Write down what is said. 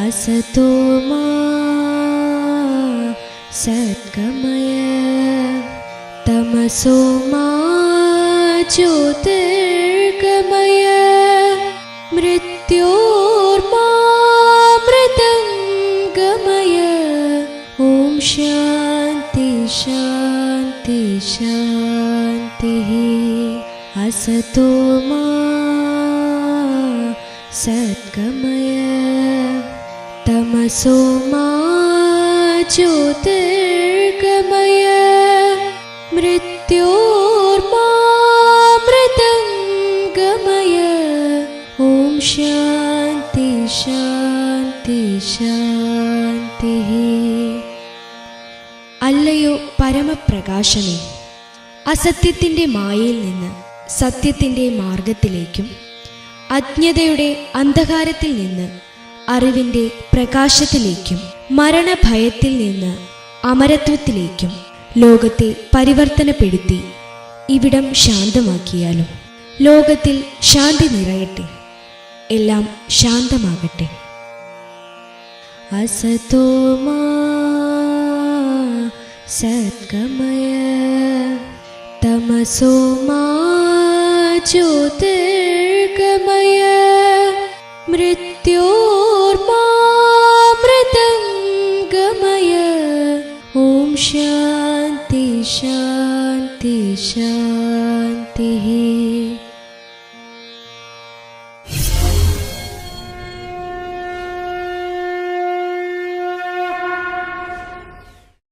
असतो मा सद्गमय तमसो मा ज्योतिर्गमय मृत्योर्मामृतं गमय। ॐ शान्ति शान्ति शान्तिः। असतो मा सद्गमय तमसो मा ज्योतिर्गमय मृत्योर्मामृतं गमय। ॐ शान्ति शान्ति शान्तिः। അല്ലയോ പരമപ്രകാശമേ, അസത്യത്തിൻ്റെ മായയിൽ നിന്ന് സത്യത്തിൻ്റെ മാർഗത്തിലേക്കും അജ്ഞതയുടെ അന്ധകാരത്തിൽ നിന്ന് അറിവിൻ്റെ പ്രകാശത്തിലേക്കും മരണഭയത്തിൽ നിന്ന് അമരത്വത്തിലേക്കും ലോകത്തെ പരിവർത്തനപ്പെടുത്തി ഇവിടം ശാന്തമാക്കിയാലും. ലോകത്തിൽ ശാന്തി നിറയട്ടെ, എല്ലാം ശാന്തമാകട്ടെ. असतो मा सद्गमय तमसो मा ज्योतिर्गमय मृत्योर्मामृतं गमय। ॐ शान्ति शान्ति शान्तिः।